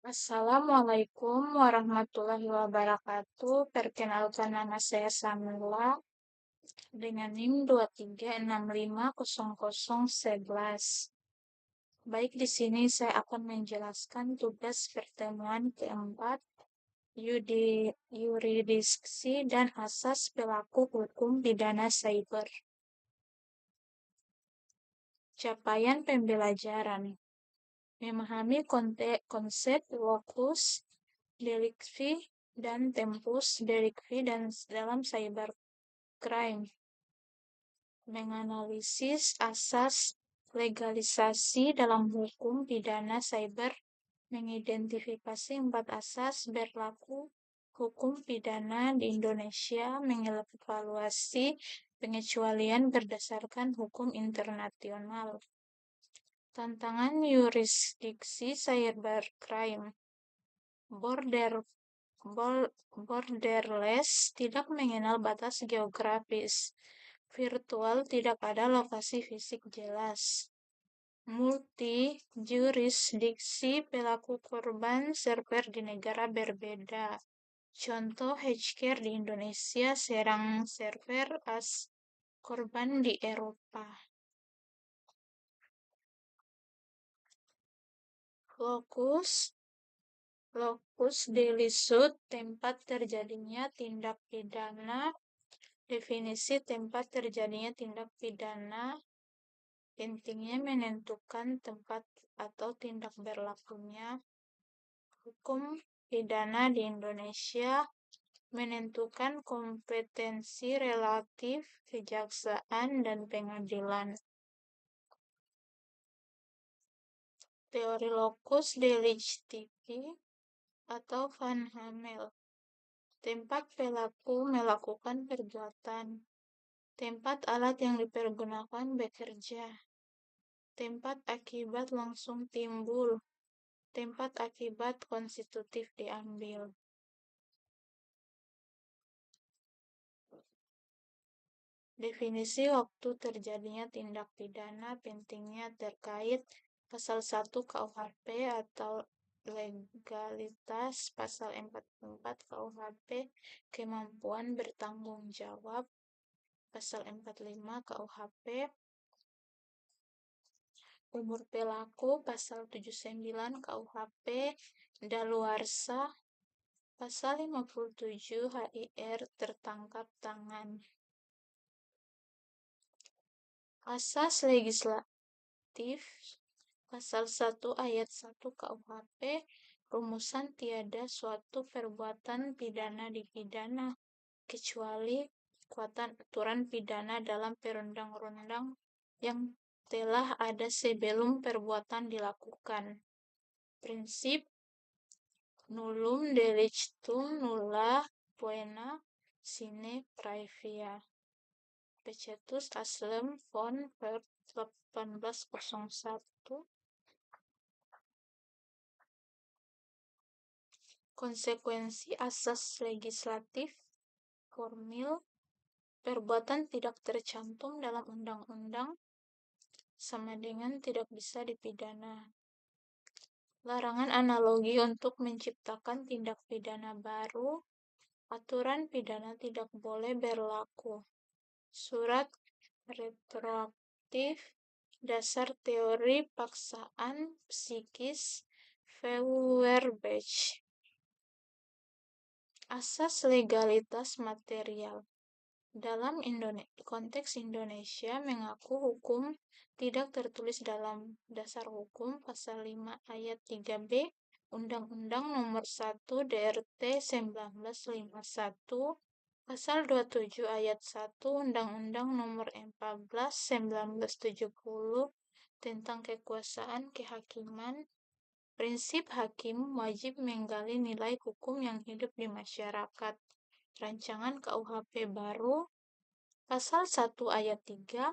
Assalamualaikum warahmatullahi wabarakatuh. Perkenalkan nama saya Samila dengan NIM 23650011. Baik, di sini saya akan menjelaskan tugas pertemuan keempat yurisdiksi dan asas pelaku hukum pidana cyber. Capaian pembelajaran. Memahami konsep locus delicti dan tempus delicti dan dalam cybercrime. Menganalisis asas legalisasi dalam hukum pidana cyber, mengidentifikasi 4 asas berlaku hukum pidana di Indonesia, mengevaluasi pengecualian berdasarkan hukum internasional. Tantangan yurisdiksi cybercrime. Borderless, tidak mengenal batas geografis. Virtual, tidak ada lokasi fisik jelas. Multi jurisdiksi, pelaku korban server di negara berbeda. Contoh hacker di Indonesia serang server korban di Eropa. Locus delicti, tempat terjadinya tindak pidana. Definisi tempat terjadinya tindak pidana, pentingnya menentukan tempat atau tindak berlakunya hukum pidana di Indonesia, menentukan kompetensi relatif kejaksaan dan pengadilan. Teori locus delicti atau Van Hamel. Tempat pelaku melakukan perbuatan. Tempat alat yang dipergunakan bekerja. Tempat akibat langsung timbul. Tempat akibat konstitutif diambil. Definisi waktu terjadinya tindak pidana, pentingnya terkait Pasal 1 KUHP atau legalitas, Pasal 44 KUHP kemampuan bertanggung jawab, Pasal 45 KUHP umur pelaku, Pasal 79 KUHP daluarsa, Pasal 57 HIR tertangkap tangan. Asas legislatif, Pasal 1 Ayat 1 KUHP, rumusan tiada suatu perbuatan pidana dipidana, kecuali kekuatan aturan pidana dalam perundang-undang yang telah ada sebelum perbuatan dilakukan. Prinsip nullum delictum nulla poena sine praevia. Pecetus Aslem von Herdt 1801. Konsekuensi asas legislatif formil, perbuatan tidak tercantum dalam undang-undang sama dengan tidak bisa dipidana. Larangan analogi untuk menciptakan tindak pidana baru, aturan pidana tidak boleh berlaku. Surat retroaktif, dasar teori paksaan psikis, Feuerbach. Asas legalitas material. Dalam konteks Indonesia, mengaku hukum tidak tertulis dalam dasar hukum Pasal 5 Ayat 3B Undang-Undang Nomor 1 DRT 1951, Pasal 27 Ayat 1 Undang-Undang Nomor 14 1970 tentang kekuasaan kehakiman. Prinsip hakim wajib menggali nilai hukum yang hidup di masyarakat. Rancangan KUHP baru, Pasal 1 Ayat 3,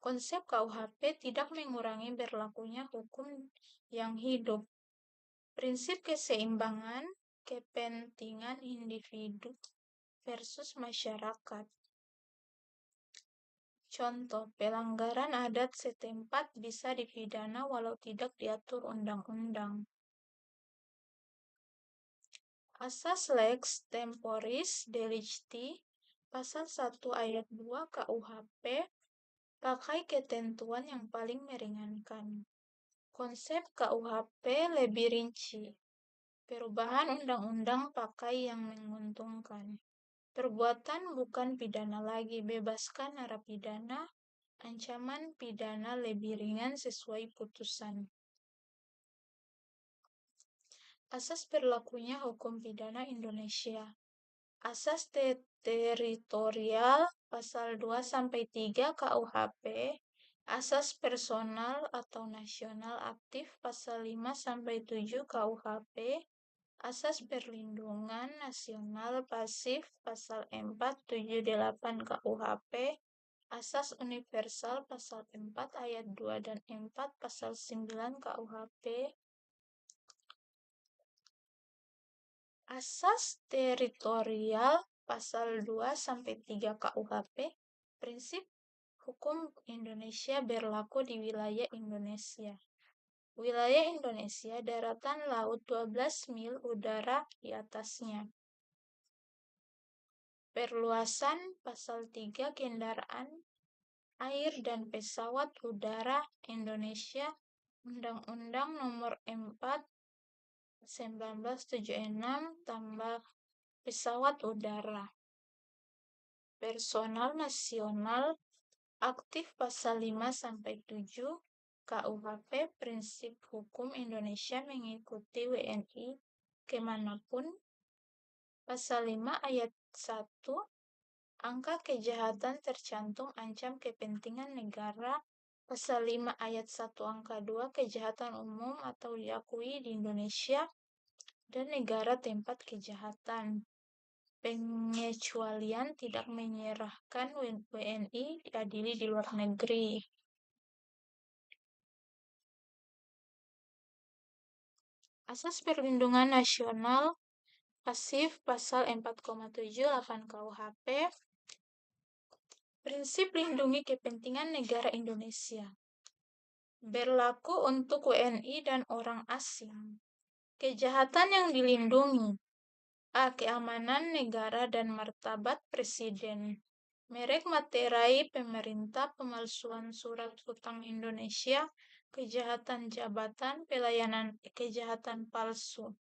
konsep KUHP tidak mengurangi berlakunya hukum yang hidup. Prinsip keseimbangan kepentingan individu versus masyarakat. Contoh, pelanggaran adat setempat bisa dipidana walau tidak diatur undang-undang. Asas lex temporis delicti, pasal 1 ayat 2 KUHP, pakai ketentuan yang paling meringankan. Konsep KUHP lebih rinci. Perubahan undang-undang pakai yang menguntungkan. Perbuatan bukan pidana lagi, bebaskan narapidana, ancaman pidana lebih ringan sesuai putusan. Asas berlakunya hukum pidana Indonesia. Asas teritorial pasal 2-3 KUHP, asas personal atau nasional aktif pasal 5-7 KUHP, asas perlindungan nasional pasif pasal 4-7-8 KUHP, asas universal pasal 4 ayat 2 dan 4 pasal 9 KUHP, asas teritorial pasal 2-3 KUHP, prinsip hukum Indonesia berlaku di wilayah Indonesia. Wilayah Indonesia, daratan laut 12 mil, udara di atasnya. Perluasan pasal 3 kendaraan air dan pesawat udara Indonesia, Undang-Undang Nomor 4 1976 tambah pesawat udara. Personal nasional aktif pasal 5-7 KUHP, prinsip hukum Indonesia mengikuti WNI kemanapun. Pasal 5 ayat 1, angka kejahatan tercantum ancam kepentingan negara. Pasal 5 ayat 1 angka 2, kejahatan umum atau diakui di Indonesia dan negara tempat kejahatan. Pengecualian tidak menyerahkan WNI diadili di luar negeri. Asas perlindungan nasional pasif pasal 4,78 KUHP, prinsip lindungi kepentingan negara Indonesia. Berlaku untuk WNI dan orang asing. Kejahatan yang dilindungi: A. Keamanan negara dan martabat presiden. Merek materai pemerintah, pemalsuan surat hutang Indonesia, kejahatan jabatan, pelayanan, kejahatan palsu.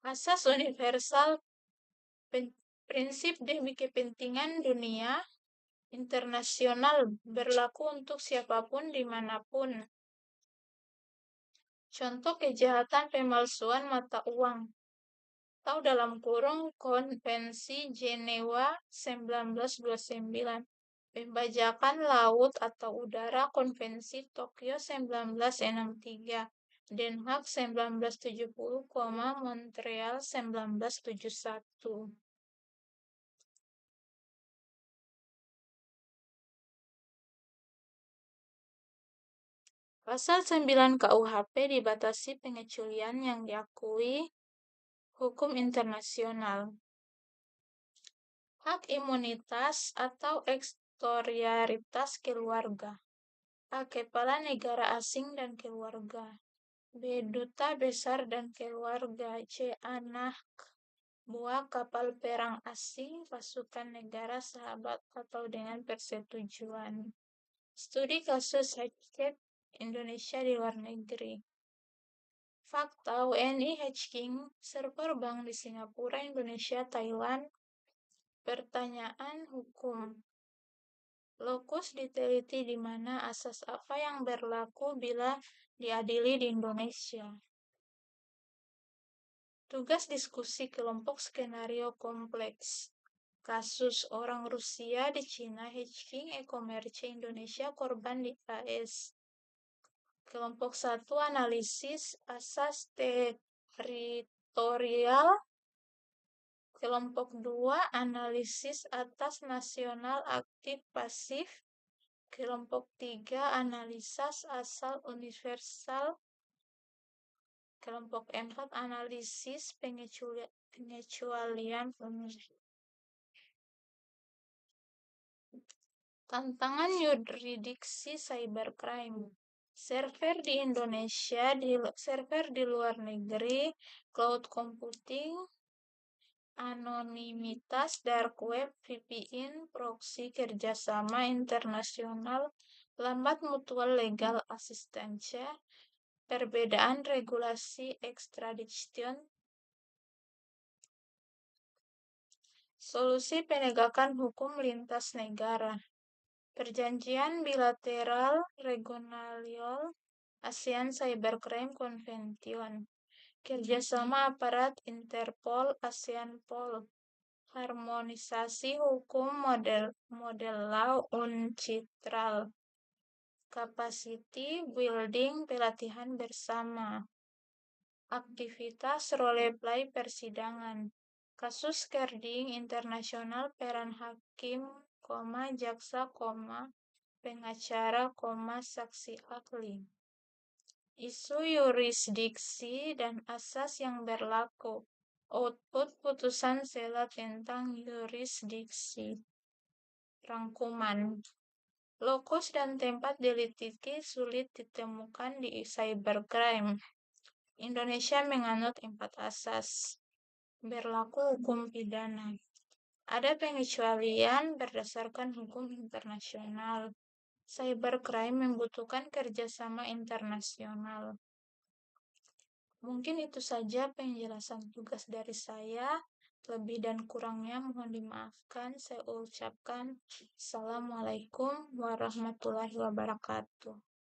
Asas universal, prinsip demi kepentingan dunia internasional, berlaku untuk siapapun dimanapun. Contoh kejahatan pemalsuan mata uang atau dalam kurung Konvensi Jenewa 1929, pembajakan laut atau udara Konvensi Tokyo 1963, Den Haag 1970, Montreal 1971. Pasal 9 KUHP dibatasi pengecualian yang diakui hukum internasional. Hak imunitas atau eksterritorialitas keluarga. A. Kepala negara asing dan keluarga. B. Duta besar dan keluarga. C. Anak buah kapal perang asing, pasukan negara sahabat atau dengan persetujuan. Studi kasus Hatchet Indonesia di luar negeri. Fakta: WNI hacking server bank di Singapura, Indonesia, Thailand. Pertanyaan hukum: lokus diteliti di mana, asas apa yang berlaku bila diadili di Indonesia. Tugas diskusi kelompok skenario kompleks. Kasus orang Rusia di Cina hacking e-commerce Indonesia, korban di AS. Kelompok 1 analisis asas teritorial. Kelompok 2 analisis atas nasional aktif pasif. Kelompok 3 analisis asal universal. Kelompok 4 analisis pengecualian. Tantangan yurisdiksi cybercrime. Server di Indonesia, server di luar negeri, cloud computing, anonimitas, dark web, VPN, proxy, kerjasama internasional, lambat mutual legal assistance, perbedaan regulasi extradition, solusi penegakan hukum lintas negara, perjanjian bilateral regional, ASEAN Cybercrime Convention, kerjasama aparat Interpol, ASEAN-Pol, harmonisasi hukum model law uncitral, capacity building pelatihan bersama, aktivitas role-play persidangan, kasus skerding internasional peran hakim, jaksa, pengacara, saksi ahli. Isu yurisdiksi dan asas yang berlaku. Output putusan sela tentang yurisdiksi. Rangkuman. Lokus dan tempat delitiki sulit ditemukan di cybercrime. Indonesia menganut 4 asas. Berlaku hukum pidana. Ada pengecualian berdasarkan hukum internasional. Cybercrime membutuhkan kerjasama internasional. Mungkin itu saja penjelasan tugas dari saya. Lebih dan kurangnya mohon dimaafkan. Saya ucapkan Assalamualaikum warahmatullahi wabarakatuh.